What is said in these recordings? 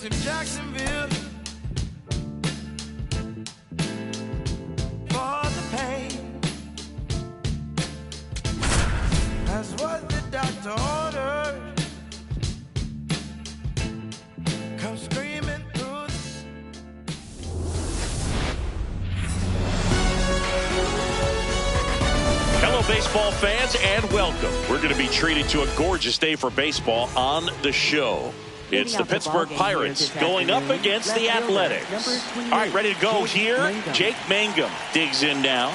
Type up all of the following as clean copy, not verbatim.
in Jacksonville for the pain. That's what the doctor ordered. Come screaming through Hello, baseball fans, and welcome. We're going to be treated to a gorgeous day for baseball on the show. It's the Pittsburgh Pirates going up against the Athletics. All right, ready to go here. Jake Mangum digs in now.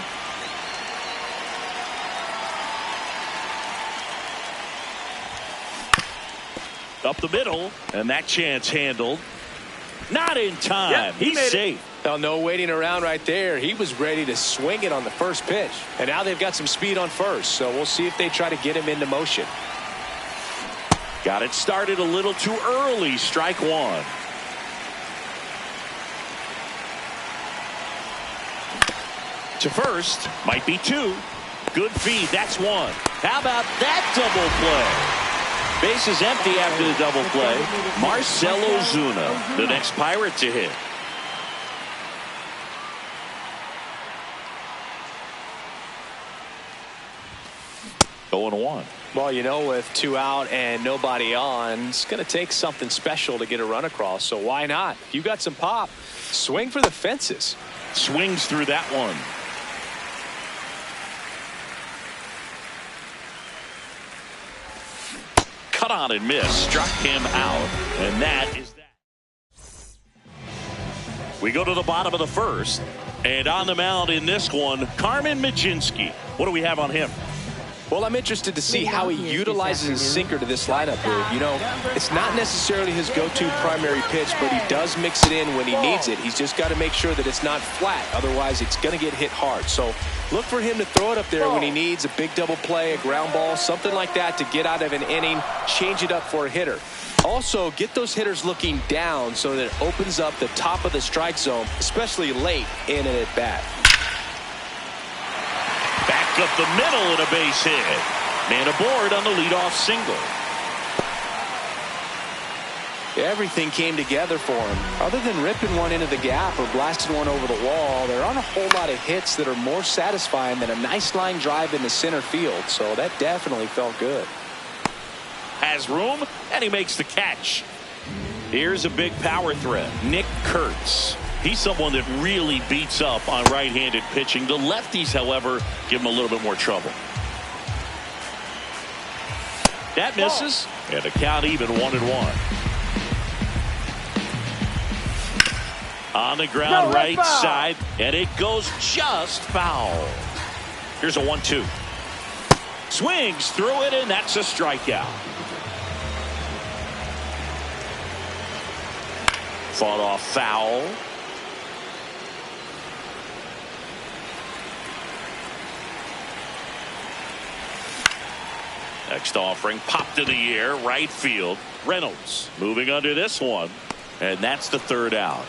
Up the middle, and that chance handled. Not in time. Yep, He's safe. Well, no waiting around right there. He was ready to swing it on the first pitch. And now they've got some speed on first, so we'll see if they try to get him into motion. Got it started a little too early. Strike one. To first. Might be two. Good feed. That's one. How about that double play? Base is empty after the double play. Marcell Ozuna, the next Pirate to hit. Going one. Well, you know, with two out and nobody on, it's going to take something special to get a run across. So why not? You got some pop. Swing for the fences. Swings through that one. Cut on and miss. Struck him out. And that is that. We go to the bottom of the first. And on the mound in this one, Carmen Mlodzinski. What do we have on him? Well, I'm interested to see how he utilizes his sinker to this lineup here. You know, it's not necessarily his go-to primary pitch, but he does mix it in when he needs it. He's just got to make sure that it's not flat. Otherwise, it's going to get hit hard. So look for him to throw it up there when he needs a big double play, a ground ball, something like that to get out of an inning, change it up for a hitter. Also, get those hitters looking down so that it opens up the top of the strike zone, especially late in an at-bat. Back up the middle and a base hit. Man aboard on the leadoff single. Everything came together for him. Other than ripping one into the gap or blasting one over the wall, there aren't a whole lot of hits that are more satisfying than a nice line drive in the center field. So that definitely felt good. Has room, and he makes the catch. Here's a big power threat. Nick Kurtz. He's someone that really beats up on right-handed pitching. The lefties, however, give him a little bit more trouble. That misses, and the count even 1-1. On the ground right side, and it goes just foul. Here's a 1-2. Swings through it, and that's a strikeout. Fought off foul. Next offering popped in the air, right field. Reynolds moving under this one, and that's the third out.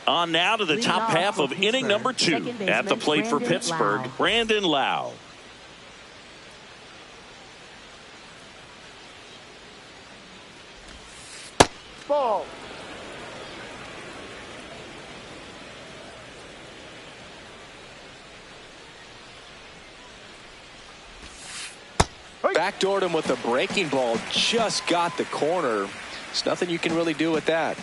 On now to the top half of inning number 2. At the plate for Pittsburgh, Brandon Lowe. Ball. Backdoored him with a breaking ball. Just got the corner. There's nothing you can really do with that.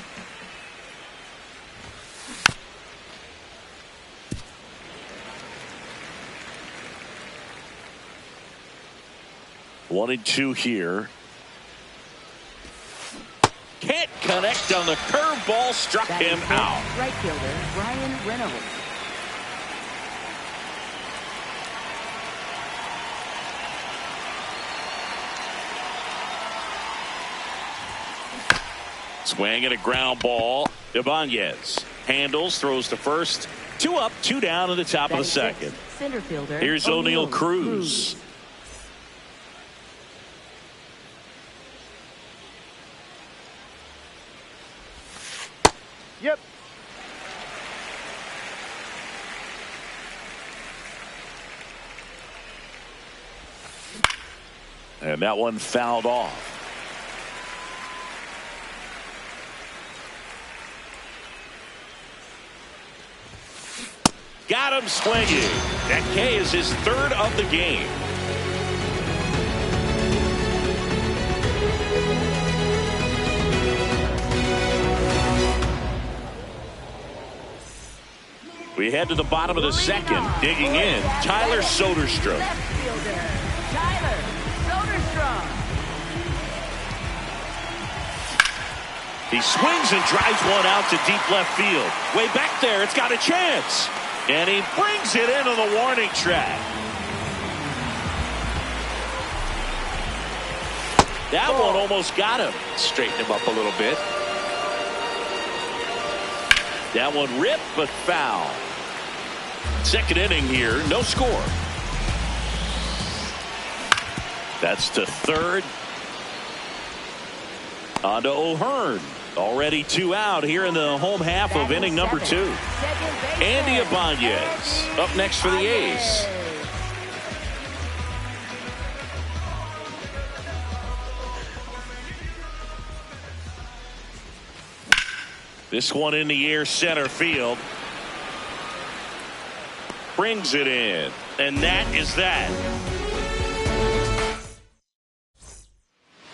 One and two here. Can't connect on the curveball. Struck him out. Right fielder Bryan Reynolds. Swing and a ground ball. Ibanez handles, throws to first. 2 up, 2 down in the top of the second. Center fielder Here's O'Neal Cruz. Yep. And that one fouled off. Got him swinging. That K is his third of the game. We head to the bottom of the second. Digging in, Tyler Soderstrom. Left fielder, Tyler Soderstrom. He swings and drives one out to deep left field. Way back there, it's got a chance. And he brings it into the warning track. That one almost got him. Straighten him up a little bit. That one ripped but foul. Second inning here, no score. That's to third. On to O'Hearn. Already 2 out here in the home half of inning number 2. Andy Ibanez up next for the A's. This one in the air, center field. Brings it in. And that is that.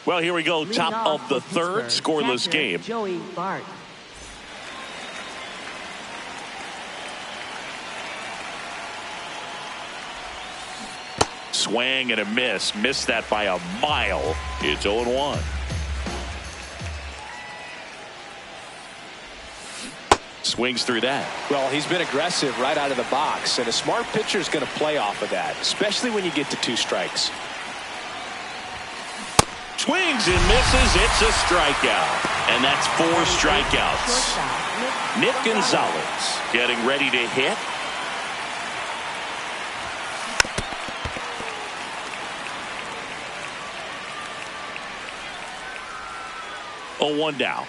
Well, here we go. Top of the third, scoreless game. Joey Bart. Swing and a miss. Missed that by a mile. It's 0-1. Swings through that. Well, he's been aggressive right out of the box, and a smart pitcher is going to play off of that, especially when you get to 2 strikes. Swings and misses. It's a strikeout. And that's 4 strikeouts. Nick Gonzalez getting ready to hit. Oh, 1 down.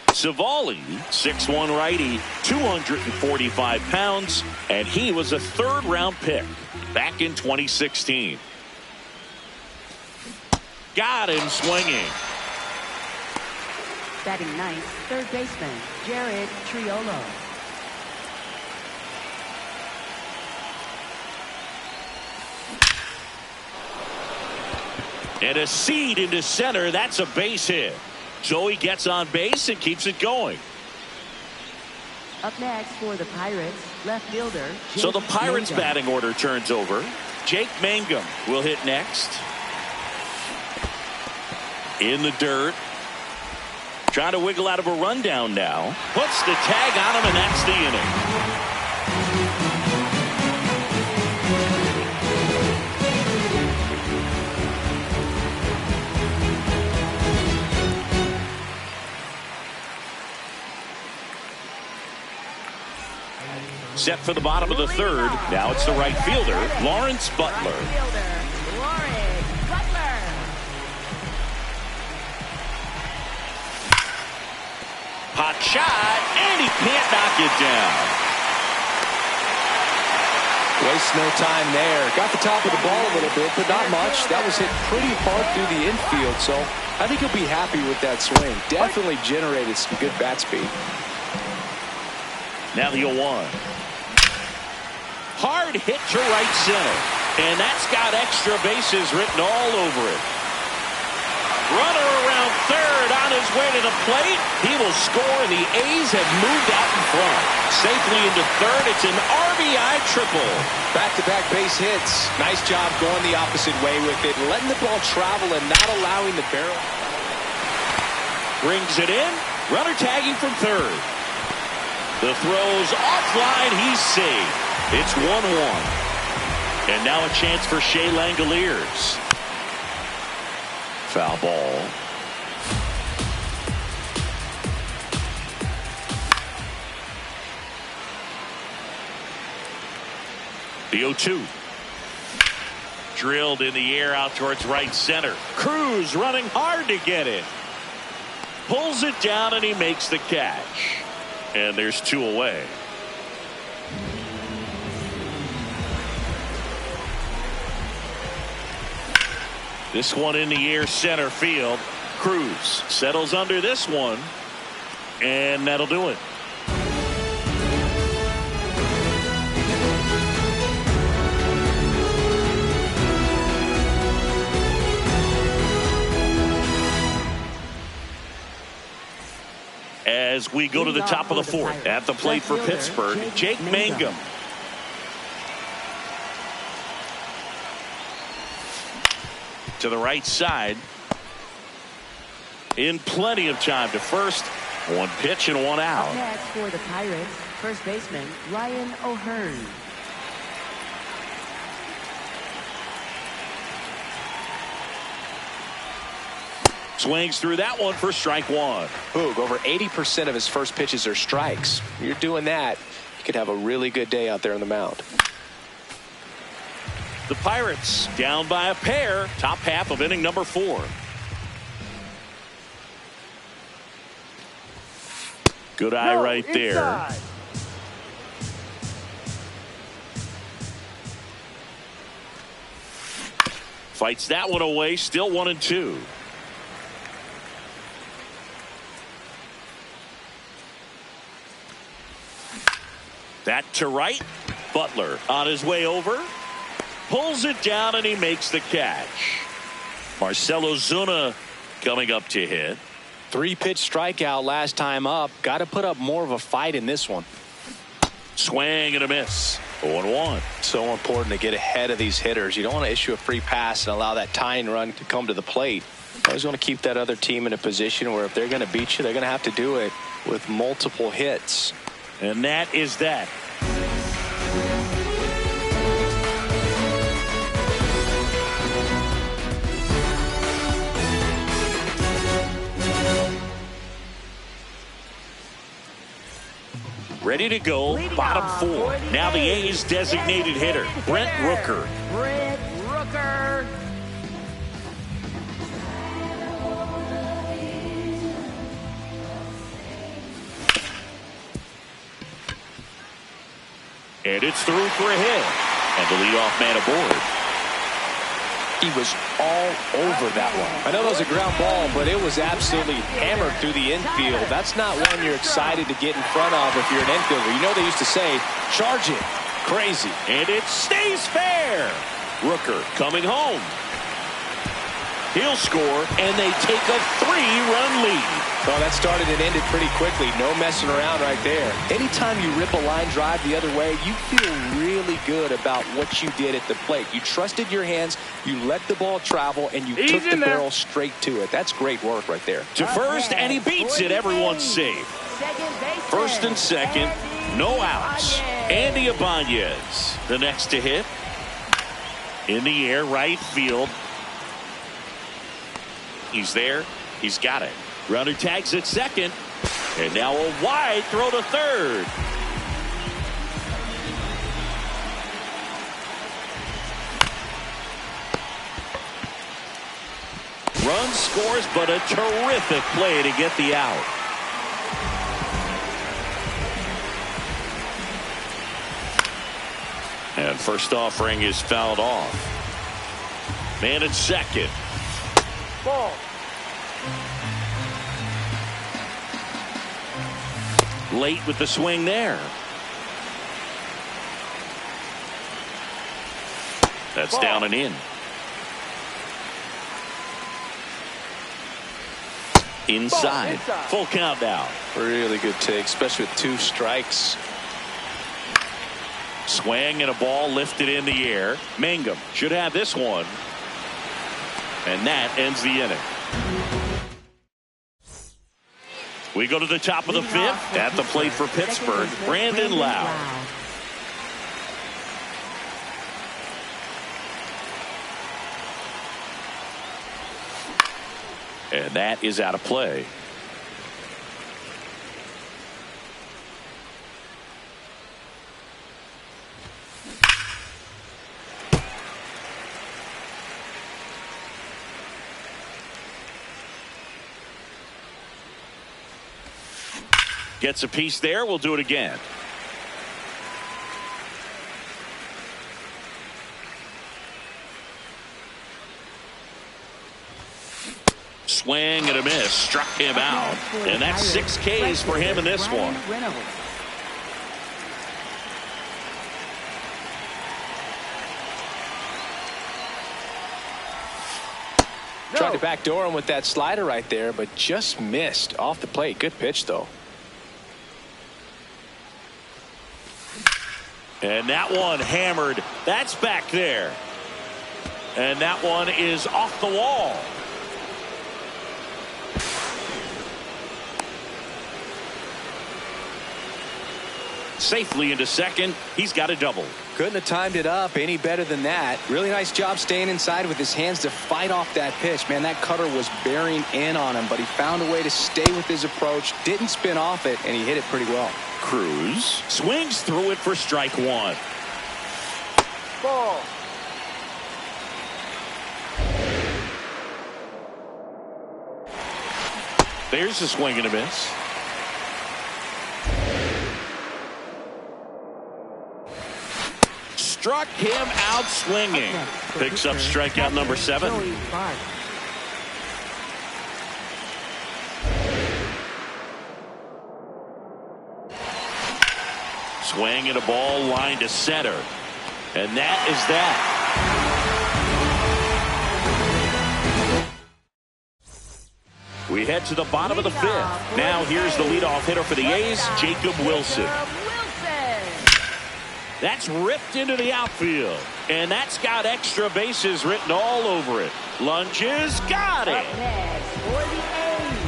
Savali, 6'1" righty, 245 pounds, and he was a 3rd-round pick back in 2016. Got him swinging. Batting 9th, third baseman Jared Triolo. And a seed into center. That's a base hit. Joey gets on base and keeps it going. Up next for the Pirates, left fielder Jake So the Pirates Mangum. batting order turns over. Jake Mangum will hit next. In the dirt. Trying to wiggle out of a rundown now. Puts the tag on him, and that's the inning. Set for the bottom of the third. Now it's the right fielder, Lawrence Butler. Right fielder, Lawrence Butler. Hot shot, and he can't knock it down. Waste no time there. Got the top of the ball a little bit, but not much. That was hit pretty hard through the infield, so I think he'll be happy with that swing. Definitely generated some good bat speed. Now the 0-1. Hard hit to right center. And that's got extra bases written all over it. Runner around third on his way to the plate. He will score, and the A's have moved out in front. Safely into third. It's an RBI triple. Back-to-back base hits. Nice job going the opposite way with it. Letting the ball travel and not allowing the barrel. Brings it in. Runner tagging from third. The throw's offline. He's safe. It's 1-1. And now a chance for Shea Langoliers. Foul ball. The 0-2. Drilled in the air out towards right center. Cruz running hard to get it. Pulls it down, and he makes the catch. And there's 2 away. This one in the air, center field. Cruz settles under this one, and that'll do it. As we go to the top of the fourth, at the plate for Pittsburgh, Jake Mangum. To the right side. In plenty of time to first. One pitch and one out. Up next for the Pirates, first baseman Ryan O'Hearn. Swings through that one for strike one. Boog, over 80% of his first pitches are strikes. You're doing that, you could have a really good day out there on the mound. The Pirates down by a pair, top half of inning number 4. Good eye right there. Fights that one away, still 1-2. That to right. Butler on his way over. Pulls it down and he makes the catch. Marcell Ozuna coming up to hit. 3-pitch strikeout last time up. Got to put up more of a fight in this one. Swing and a miss. 0-1. So important to get ahead of these hitters. You don't want to issue a free pass and allow that tying run to come to the plate. You always want to keep that other team in a position where if they're going to beat you, they're going to have to do it with multiple hits. And that is that. Ready to go, bottom 4. Now the A's designated hitter, Brent Rooker. Brent Rooker. And it's through for a hit. And the leadoff man aboard. He was all over that one. I know that was a ground ball, but it was absolutely hammered through the infield. That's not one you're excited to get in front of if you're an infielder. You know they used to say, charge it. Crazy. And it stays fair. Rooker coming home. He'll score, and they take a 3-run lead. Well, that started and ended pretty quickly. No messing around right there. Anytime you rip a line drive the other way, you feel really good about what you did at the plate. You trusted your hands, you let the ball travel, and you took the barrel straight to it. That's great work right there. To first, and he beats it. Everyone's safe. First and second, no outs. Andy Ibanez, the next to hit. In the air, right field. He's there. He's got it. Runner tags at second. And now a wide throw to third. Run scores, but a terrific play to get the out. And first offering is fouled off. Man at second. Ball. Late with the swing there. That's ball. Down and in. Inside. Full count now. Really good take, especially with 2 strikes. Swing and a ball lifted in the air. Mangum should have this one. And that ends the inning. We go to the top of the 5th. At the plate for Pittsburgh, Brandon Lowe. And that is out of play. Gets a piece there. We'll do it again. swing and a miss. Struck him out. And that's 6 Ks for him in this one. Tried to backdoor him with that slider right there, but just missed off the plate. Good pitch, though. And that one hammered. That's back there. And that one is off the wall. Safely into second. He's got a double. Couldn't have timed it up any better than that. Really nice job staying inside with his hands to fight off that pitch. Man, that cutter was bearing in on him, but he found a way to stay with his approach, didn't spin off it, and he hit it pretty well. Cruz swings through it for strike one. Ball. There's a swing and a miss. Struck him out swinging. Picks up strikeout number 7. Swing and a ball line to center. And that is that. We head to the bottom of the 5th. Now here's the leadoff hitter for the A's, Jacob Wilson. That's ripped into the outfield. And that's got extra bases written all over it. Lunges, got it. Up next for the A's,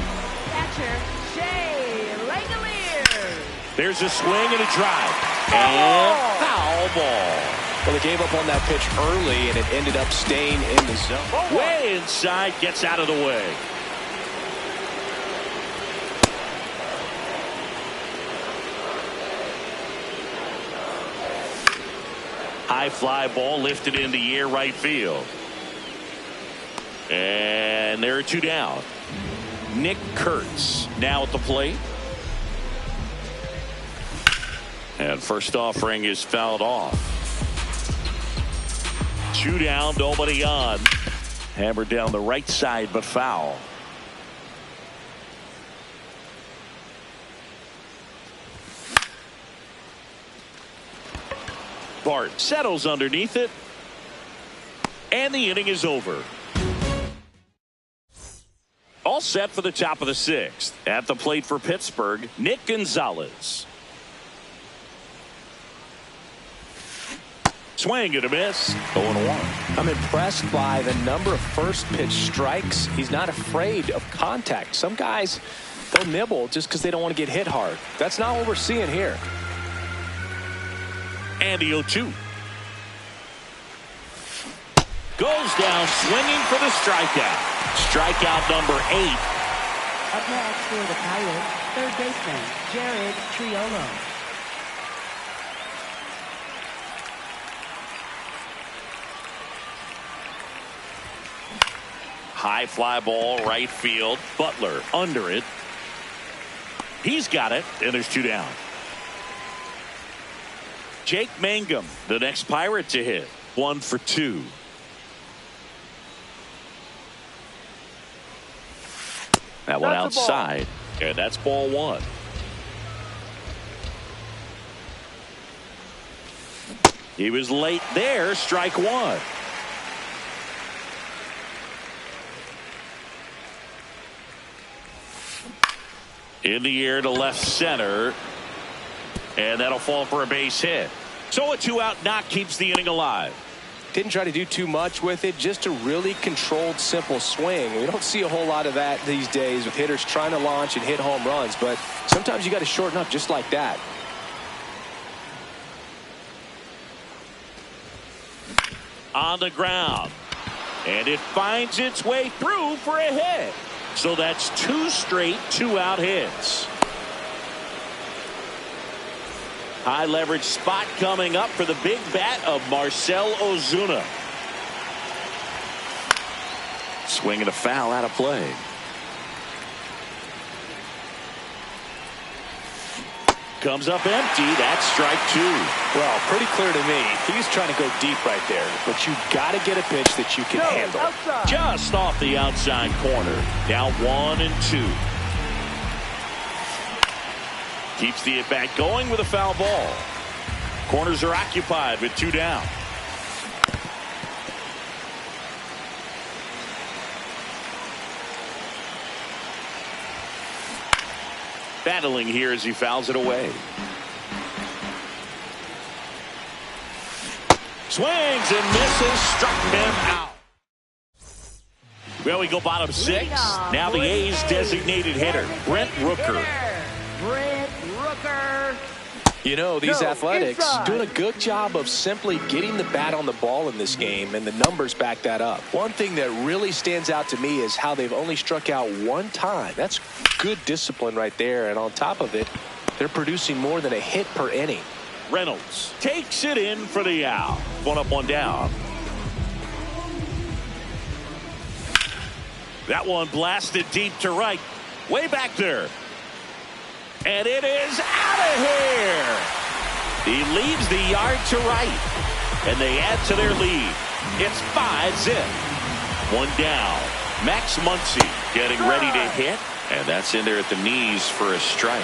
catcher Shea Langeliers. There's a swing and a drive. And foul ball. Well, they gave up on that pitch early, and it ended up staying in the zone. Way inside, gets out of the way. High fly ball lifted in the air right field. And there are 2 down. Nick Kurtz now at the plate. And first offering is fouled off. 2 down, nobody on. Hammered down the right side, but foul. Bart settles underneath it. And the inning is over. All set for the top of the 6th. At the plate for Pittsburgh, Nick Gonzalez. Swing and a miss. 0-1. I'm impressed by the number of first pitch strikes. He's not afraid of contact. Some guys, they'll nibble just because they don't want to get hit hard. That's not what we're seeing here. And the 0-2. Goes down swinging for the strikeout. Strikeout number 8. Up next for the Pirates, third baseman Jared Triolo. High fly ball right field. Butler under it. He's got it, and there's 2 down. Jake Mangum, the next Pirate to hit. 1 for 2. That one outside. And that's ball 1. He was late there. Strike 1. In the air to left center. And that'll fall for a base hit. So a 2-out knock keeps the inning alive. Didn't try to do too much with it, just a really controlled, simple swing. We don't see a whole lot of that these days with hitters trying to launch and hit home runs, but sometimes you got to shorten up just like that. On the ground. And it finds its way through for a hit. So that's 2 straight 2-out hits. High leverage spot coming up for the big bat of Marcell Ozuna. Swing and a foul out of play. comes up empty. That's strike 2. Well, pretty clear to me. He's trying to go deep right there. But you got to get a pitch that you can handle. Outside. Just off the outside corner. Now 1-2. Keeps the at-bat going with a foul ball. Corners are occupied with 2 down. Battling here as he fouls it away. Swings and misses. Struck him out. Well, we go bottom 6. Now the A's designated hitter, Brent Rooker. Brent Rooker. You know, these Athletics inside. doing a good job of simply getting the bat on the ball in this game, and the numbers back that up. One thing that really stands out to me is how they've only struck out 1 time. That's good discipline right there, and on top of it, they're producing more than a hit per inning. Reynolds takes it in for the out. 1 up, 1 down. That one blasted deep to right. Way back there. And it is out of here. He leaves the yard to right. And they add to their lead. It's 5-zip. 1 down. Max Muncy getting ready to hit. And that's in there at the knees for a strike.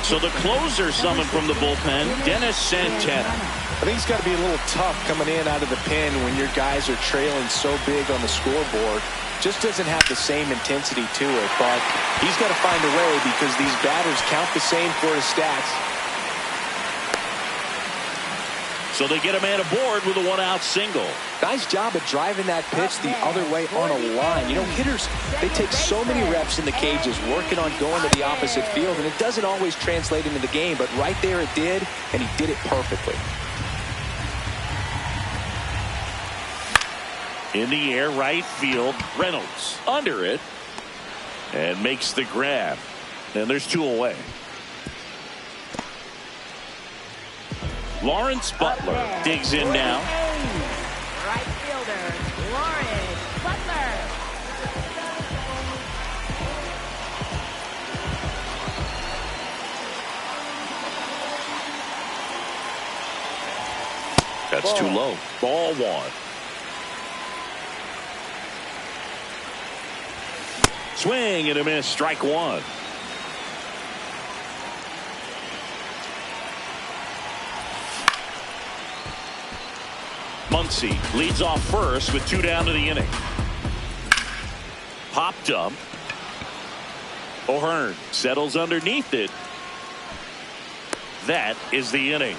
So the closer summoned from the bullpen, Dennis Santana. I think it's got to be a little tough coming in out of the pen when your guys are trailing so big on the scoreboard. Just doesn't have the same intensity to it, but he's got to find a way because these batters count the same for his stats. So they get a man aboard with a 1-out single. Nice job of driving that pitch the other way on a line. You know, hitters, they take so many reps in the cages working on going to the opposite field, and it doesn't always translate into the game, but right there it did, and he did it perfectly. In the air, right field, Reynolds under it and makes the grab. And there's 2 away. Lawrence Butler digs in now. Right fielder, Lawrence Butler. That's too low. Ball 1. Swing and a miss. Strike 1. Muncy leads off first with 2 down to the inning. Popped up. O'Hearn settles underneath it. That is the inning.